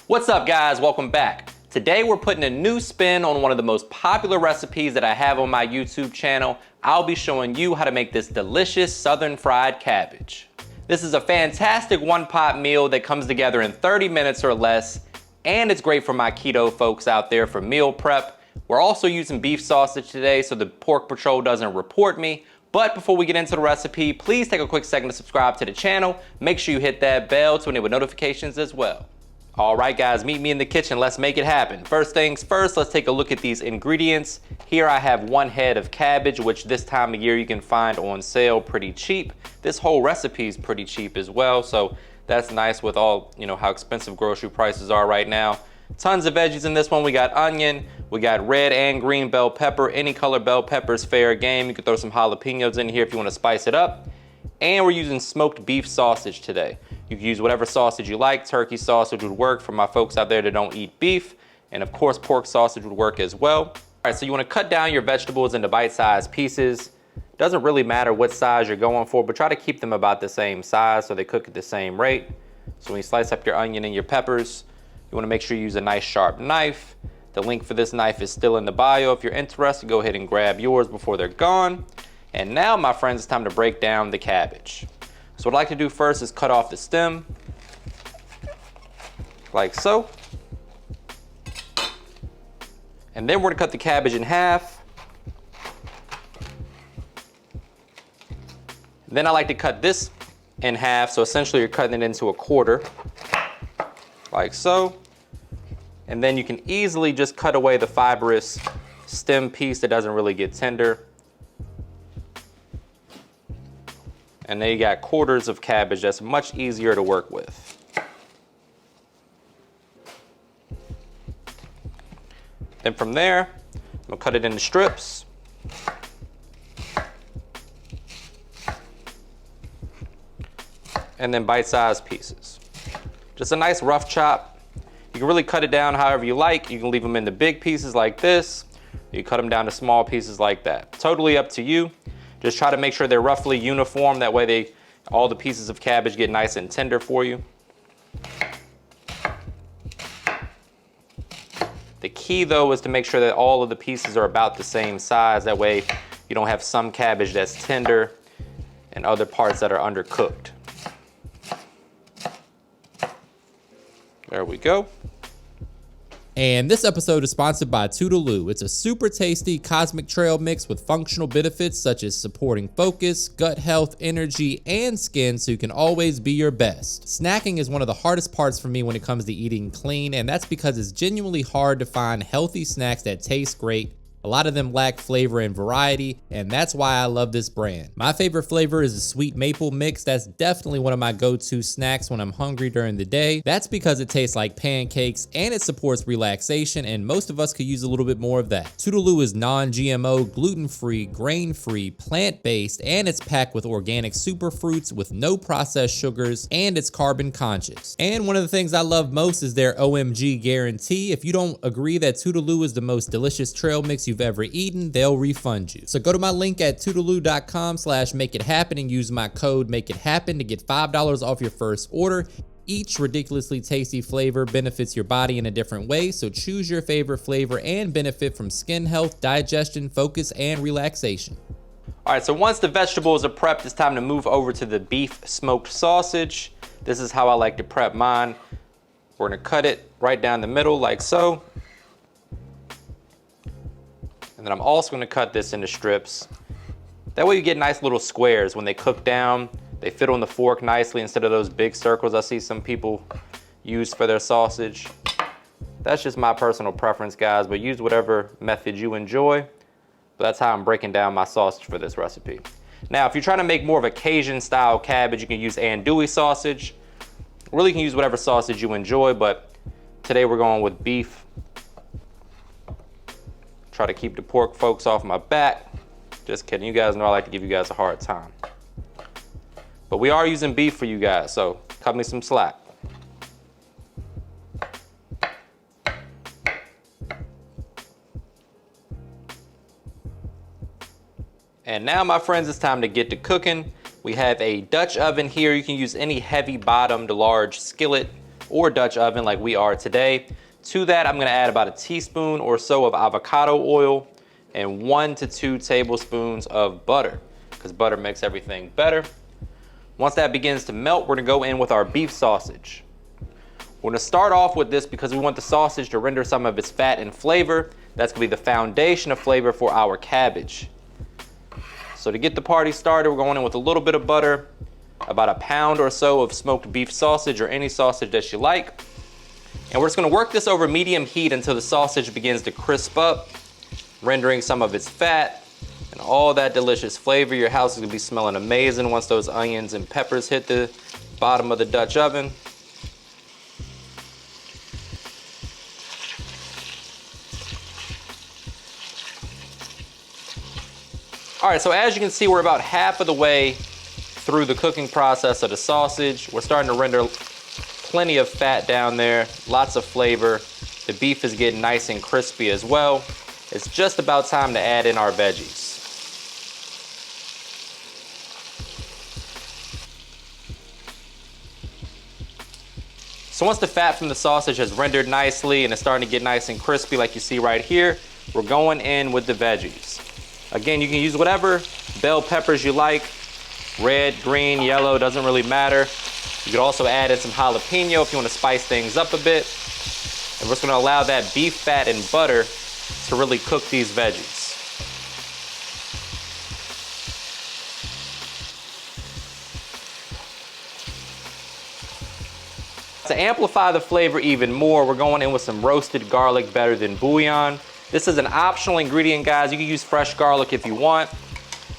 What's up guys, welcome back. Today we're putting a new spin on one of the most popular recipes that I have on my YouTube channel. I'll be showing you how to make this delicious Southern fried cabbage. This is a fantastic one-pot meal that comes together in 30 minutes or less, and it's great for my keto folks out there for meal prep. We're also using beef sausage today so the pork patrol doesn't report me. But before we get into the recipe, please take a quick second to subscribe to the channel. Make sure you hit that bell to enable notifications as well. All right guys, meet me in the kitchen. Let's make it happen. First things first, let's take a look at these ingredients. Here I have 1 head of cabbage, which this time of year you can find on sale pretty cheap. This whole recipe is pretty cheap as well, so that's nice with all, how expensive grocery prices are right now. Tons of veggies in this one. We got onion, we got red and green bell pepper. Any color bell pepper is fair game. You can throw some jalapenos in here if you want to spice it up. And we're using smoked beef sausage today. You can use whatever sausage you like. Turkey sausage would work for my folks out there that don't eat beef. And of course, pork sausage would work as well. All right, so you want to cut down your vegetables into bite-sized pieces. Doesn't really matter what size you're going for, but try to keep them about the same size so they cook at the same rate. So when you slice up your onion and your peppers, you want to make sure you use a nice sharp knife. The link for this knife is still in the bio. If you're interested, go ahead and grab yours before they're gone. And now, my friends, it's time to break down the cabbage. So what I like to do first is cut off the stem, like so. And then we're gonna cut the cabbage in half. Then I like to cut this in half, so essentially you're cutting it into a quarter, like so. And then you can easily just cut away the fibrous stem piece that doesn't really get tender. And then you got quarters of cabbage that's much easier to work with. Then from there, I'm gonna cut it into strips. And then bite-sized pieces. Just a nice rough chop. You can really cut it down however you like. You can leave them into big pieces like this. You cut them down to small pieces like that. Totally up to you. Just try to make sure they're roughly uniform. That way all the pieces of cabbage get nice and tender for you. The key though is to make sure that all of the pieces are about the same size. That way you don't have some cabbage that's tender and other parts that are undercooked. There we go. And this episode is sponsored by Toodaloo. It's a super tasty cosmic trail mix with functional benefits such as supporting focus, gut health, energy, and skin so you can always be your best. Snacking is one of the hardest parts for me when it comes to eating clean, and that's because it's genuinely hard to find healthy snacks that taste great. A lot of them lack flavor and variety, and that's why I love this brand. My favorite flavor is the sweet maple mix. That's definitely one of my go-to snacks when I'm hungry during the day. That's because it tastes like pancakes and it supports relaxation, and most of us could use a little bit more of that. Toodaloo is non-GMO, gluten-free, grain-free, plant-based, and it's packed with organic superfruits with no processed sugars, and it's carbon conscious. And one of the things I love most is their OMG guarantee. If you don't agree that Toodaloo is the most delicious trail mix you've ever eaten, they'll refund you. So go to my link at toodaloo.com/makeithappen and use my code MakeItHappen to get $5 off your first order. Each ridiculously tasty flavor benefits your body in a different way, so choose your favorite flavor and benefit from skin health, digestion, focus, and relaxation. All right, so once the vegetables are prepped, it's time to move over to the beef smoked sausage. This is how I like to prep mine. We're gonna cut it right down the middle like so. And then I'm also gonna cut this into strips. That way you get nice little squares. When they cook down, they fit on the fork nicely instead of those big circles I see some people use for their sausage. That's just my personal preference, guys, but use whatever method you enjoy. But that's how I'm breaking down my sausage for this recipe. Now, if you're trying to make more of a Cajun style cabbage, you can use andouille sausage. Really, you can use whatever sausage you enjoy, but today we're going with beef. Try to keep the pork folks off my back. Just kidding, you guys know I like to give you guys a hard time. But we are using beef for you guys, so cut me some slack. And now, my friends, it's time to get to cooking. We have a Dutch oven here. You can use any heavy bottomed large skillet. or Dutch oven like we are today. To that, I'm gonna add about a teaspoon or so of avocado oil and 1 to 2 tablespoons of butter, because butter makes everything better. Once that begins to melt, we're gonna go in with our beef sausage. We're gonna start off with this because we want the sausage to render some of its fat and flavor. That's gonna be the foundation of flavor for our cabbage. So to get the party started, we're going in with a little bit of butter, about a pound or so of smoked beef sausage or any sausage that you like. And we're just gonna work this over medium heat until the sausage begins to crisp up, rendering some of its fat and all that delicious flavor. Your house is gonna be smelling amazing once those onions and peppers hit the bottom of the Dutch oven. All right, so as you can see, we're about half of the way through the cooking process of the sausage. We're starting to render plenty of fat down there, lots of flavor. The beef is getting nice and crispy as well. It's just about time to add in our veggies. So once the fat from the sausage has rendered nicely and it's starting to get nice and crispy like you see right here, we're going in with the veggies. Again, you can use whatever bell peppers you like. Red, green, yellow, doesn't really matter. You could also add in some jalapeno if you want to spice things up a bit. And we're just going to allow that beef fat and butter to really cook these veggies. To amplify the flavor even more, we're going in with some roasted garlic better than bouillon. This is an optional ingredient, guys. You can use fresh garlic if you want,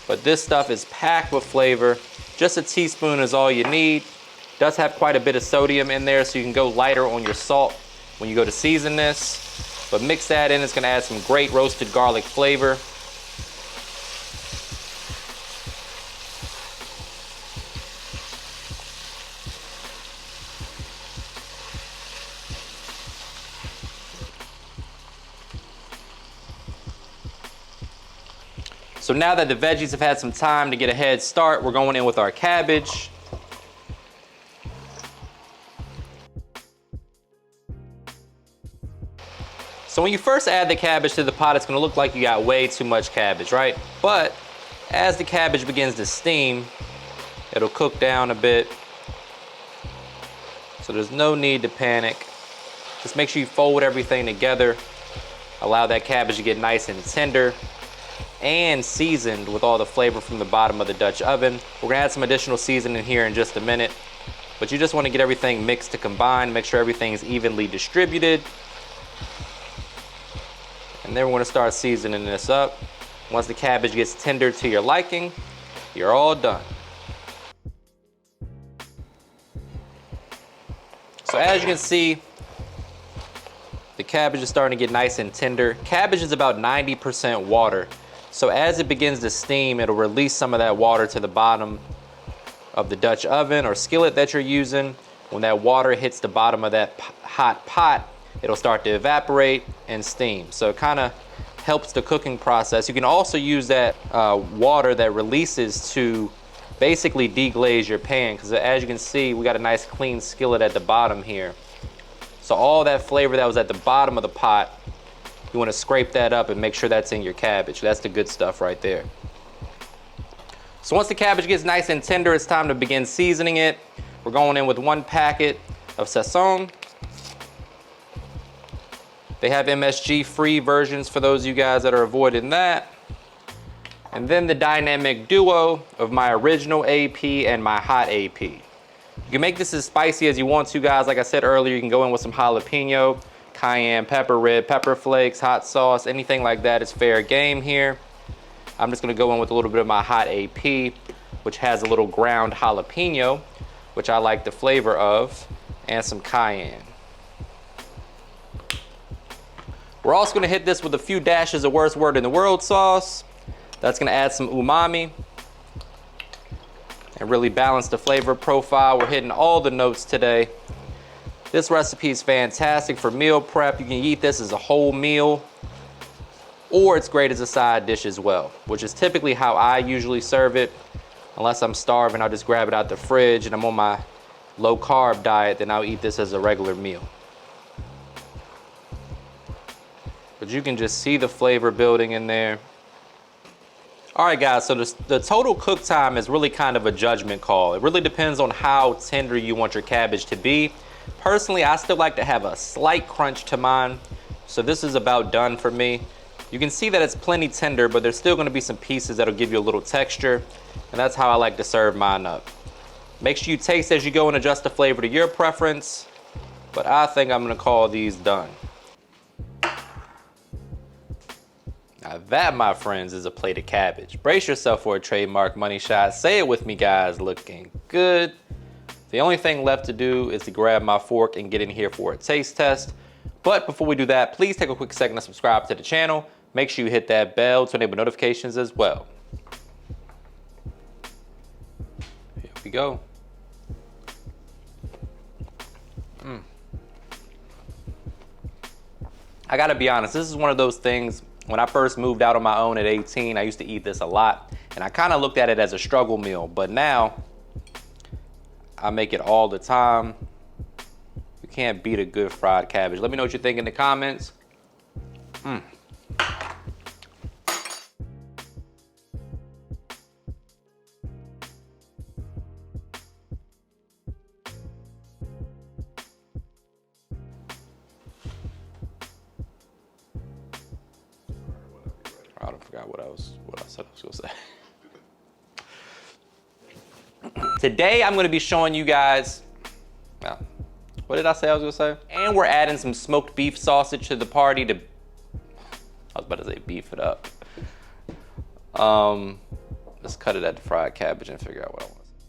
but this stuff is packed with flavor. Just a teaspoon is all you need. It does have quite a bit of sodium in there, so you can go lighter on your salt when you go to season this. But mix that in, it's gonna add some great roasted garlic flavor. So now that the veggies have had some time to get a head start, we're going in with our cabbage. So when you first add the cabbage to the pot, it's gonna look like you got way too much cabbage, right? But as the cabbage begins to steam, it'll cook down a bit. So there's no need to panic. Just make sure you fold everything together. Allow that cabbage to get nice and tender and seasoned with all the flavor from the bottom of the Dutch oven. We're gonna add some additional seasoning here in just a minute, but you just wanna get everything mixed to combine, make sure everything's evenly distributed. And then we're gonna start seasoning this up. Once the cabbage gets tender to your liking, you're all done. So as you can see, the cabbage is starting to get nice and tender. Cabbage is about 90% water. So as it begins to steam, it'll release some of that water to the bottom of the Dutch oven or skillet that you're using. When that water hits the bottom of that hot pot, it'll start to evaporate and steam. So it kind of helps the cooking process. You can also use that water that releases to basically deglaze your pan, because as you can see, we got a nice clean skillet at the bottom here. So all that flavor that was at the bottom of the pot, you want to scrape that up and make sure that's in your cabbage. That's the good stuff right there. So once the cabbage gets nice and tender, it's time to begin seasoning it. We're going in with 1 packet of sazon. They have MSG free versions for those of you guys that are avoiding that. And then the dynamic duo of my original AP and my hot AP. You can make this as spicy as you want to, guys. Like I said earlier, you can go in with some jalapeno, cayenne pepper, red pepper flakes, hot sauce, anything like that is fair game here. I'm just gonna go in with a little bit of my hot AP, which has a little ground jalapeno, which I like the flavor of, and some cayenne. We're also gonna hit this with a few dashes of Worst Word in the World sauce. That's gonna add some umami and really balance the flavor profile. We're hitting all the notes today. This recipe is fantastic for meal prep. You can eat this as a whole meal, or it's great as a side dish as well, which is typically how I usually serve it. Unless I'm starving, I'll just grab it out the fridge and I'm on my low carb diet, then I'll eat this as a regular meal. But you can just see the flavor building in there. All right, guys, so the total cook time is really kind of a judgment call. It really depends on how tender you want your cabbage to be. Personally, I still like to have a slight crunch to mine, so this is about done for me. You can see that it's plenty tender, but there's still gonna be some pieces that'll give you a little texture, and that's how I like to serve mine up. Make sure you taste as you go and adjust the flavor to your preference, but I think I'm gonna call these done. Now that, my friends, is a plate of cabbage. Brace yourself for a trademark money shot. Say it with me, guys. Looking good. The only thing left to do is to grab my fork and get in here for a taste test. But before we do that, please take a quick second to subscribe to the channel. Make sure you hit that bell to enable notifications as well. Here we go. I gotta be honest, this is one of those things. When I first moved out on my own at 18, I used to eat this a lot, and I kind of looked at it as a struggle meal, but now I make it all the time. You can't beat a good fried cabbage. Let me know what you think in the comments. I forgot what I said I was gonna say. Today I'm gonna be showing you guys, what did I say I was gonna say? And we're adding some smoked beef sausage to the party to, I was about to say beef it up. Let's cut it at the fried cabbage and figure out what I want.